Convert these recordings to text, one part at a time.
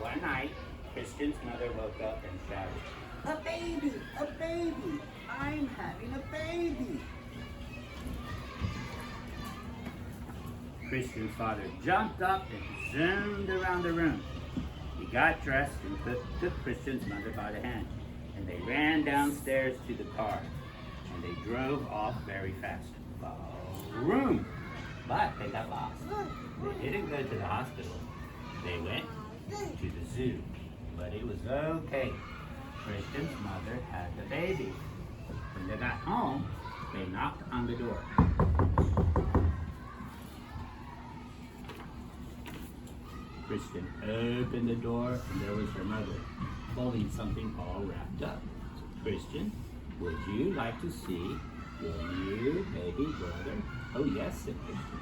One night, Christian's mother woke up and shouted, "A baby! A baby! I'm having a baby!" Christian's father jumped up and zoomed around the room. He got dressed and took Christian's mother by the hand, and they ran downstairs to the car, and they drove off very fast. Vroom! But they got lost. They didn't go to the hospital. They went to the zoo. But it was okay. Christian's mother had the baby. When they got home, they knocked on the door. Christian opened the door, and there was her mother, holding something all wrapped up. "Christian, would you like to see your new baby brother?" "Oh yes," said Christian.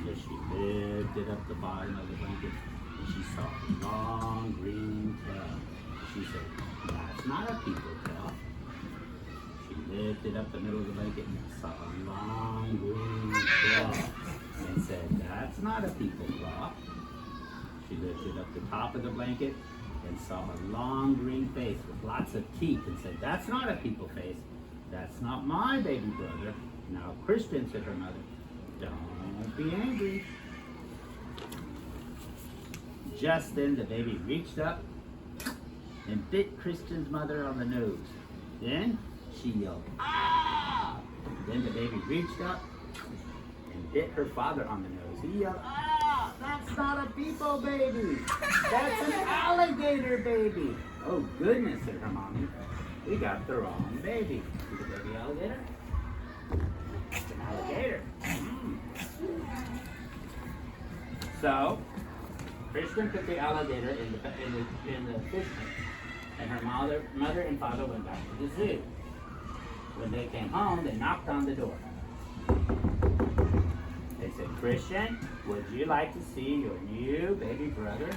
So she lifted up the bottom of the blanket, and she saw a long green tail. She said, "That's not a people tail." She lifted up the middle of the blanket and saw a long green claw, and said, "That's not a people claw." She lifted up the top of the blanket and saw a long green face with lots of teeth and said, "That's not a people face. That's not my baby brother." "Now, Christian," said her mother, "don't be angry." Just then the baby reached up and bit Christian's mother on the nose. Then she yelled, "Ah!" Then the baby reached up and bit her father on the nose. He yelled, "Ah! That's not a people baby. That's an alligator baby." "Oh goodness," said her mommy. "We got the wrong baby." "See the baby alligator? It's an alligator." So Christian put the alligator in the fish tank, and her mother and father went back to the zoo. When they came home, they knocked on the door. They said, "Christian, would you like to see your new baby brother?"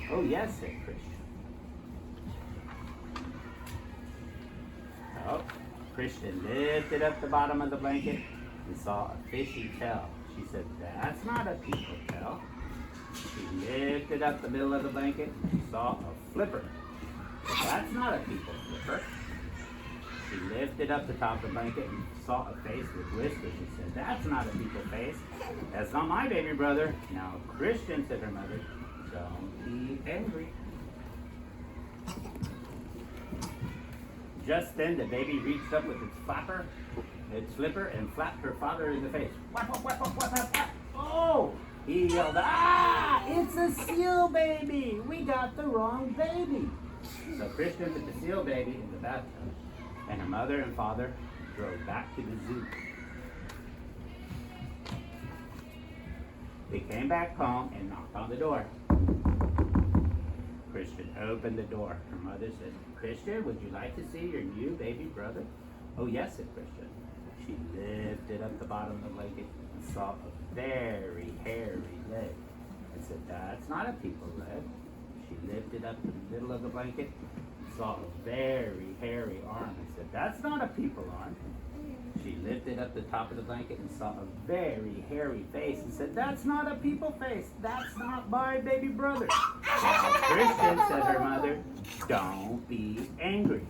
"Oh yes," said Christian. So Christian lifted up the bottom of the blanket and saw a fishy tail. She said, "That's not a people tail." She lifted up the middle of the blanket and saw a flipper. "That's not a people flipper." She lifted up the top of the blanket and saw a face with whiskers and said, "That's not a people face. That's not my baby brother." "Now, Christian," said her mother, "don't be angry." Just then the baby reached up with its flipper, and flapped her father in the face. "Whap, whap, whap, whap, whap, whap." "Oh!" He yelled, "Ah! It's a seal baby! We got the wrong baby!" So Christian put the seal baby in the bathtub, and her mother and father drove back to the zoo. They came back home and knocked on the door. Christian opened the door. Her mother said, "Christian, would you like to see your new baby brother?" "Oh yes," said Christian. She lifted up the bottom of the blanket and saw a very hairy leg and said, "That's not a people leg." She lifted up the middle of the blanket and saw a very hairy arm and said, "That's not a people arm." She lifted up the top of the blanket and saw a very hairy face and said, "That's not a people face. That's not my baby brother." "Now, Christian," said her mother, "don't be angry."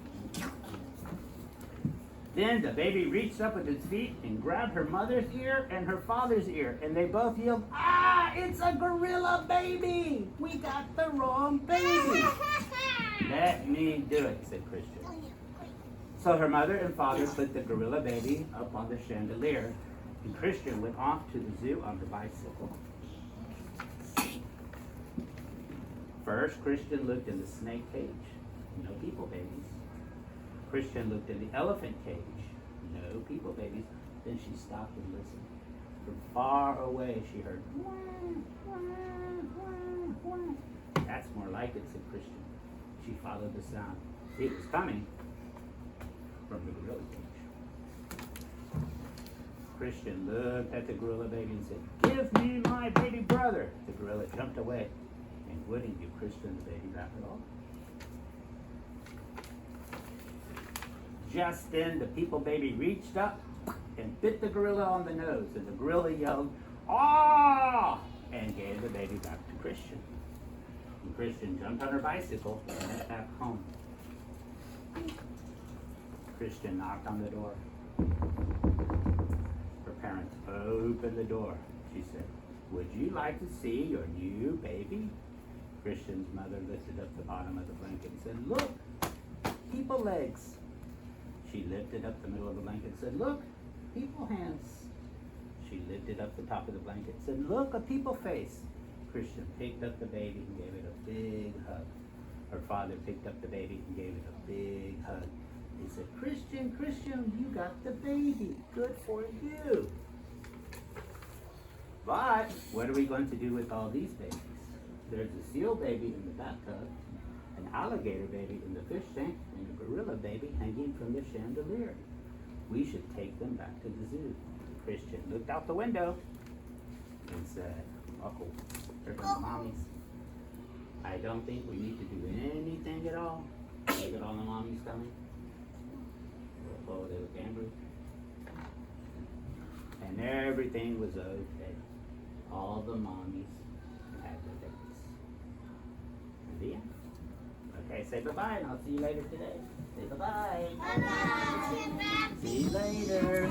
Then the baby reached up with its feet and grabbed her mother's ear and her father's ear, and they both yelled, "Ah, it's a gorilla baby! We got the wrong baby!" "Let me do it," said Christian. So her mother and father put the gorilla baby up on the chandelier, and Christian went off to the zoo on the bicycle. First, Christian looked in the snake cage. No people babies. Christian looked in the elephant cage. No people babies. Then she stopped and listened. From far away she heard, "Wah, wah, wah, wah." "That's more like it," said Christian. She followed the sound. It was coming from the gorilla cage. Christian looked at the gorilla baby and said, "Give me my baby brother." The gorilla jumped away and wouldn't give Christian the baby back at all. Just then the people baby reached up and bit the gorilla on the nose, and the gorilla yelled, "Ah!" and gave the baby back to Christian. And Christian jumped on her bicycle and went back home. Christian knocked on the door. Her parents opened the door. She said, "Would you like to see your new baby?" Christian's mother lifted up the bottom of the blanket and said, "Look, people legs." She lifted up the middle of the blanket and said, "Look, people hands." She lifted up the top of the blanket and said, "Look, a people face." Christian picked up the baby and gave it a big hug. Her father picked up the baby and gave it a big hug. He said, "Christian, Christian, you got the baby. Good for you." But what are we going to do with all these babies? There's a seal baby in the bathtub, an alligator baby in the fish tank, and a gorilla baby hanging from the chandelier. We should take them back to the zoo. Christian looked out the window and said, "Uh-oh, here come the mommies. I don't think we need to do anything at all." Look at all the mommies coming. Oh, they look angry. And everything was okay. All the mommies had their babies. And the end. Okay, say bye-bye, and I'll see you later today. Say bye-bye. Bye-bye. See you later.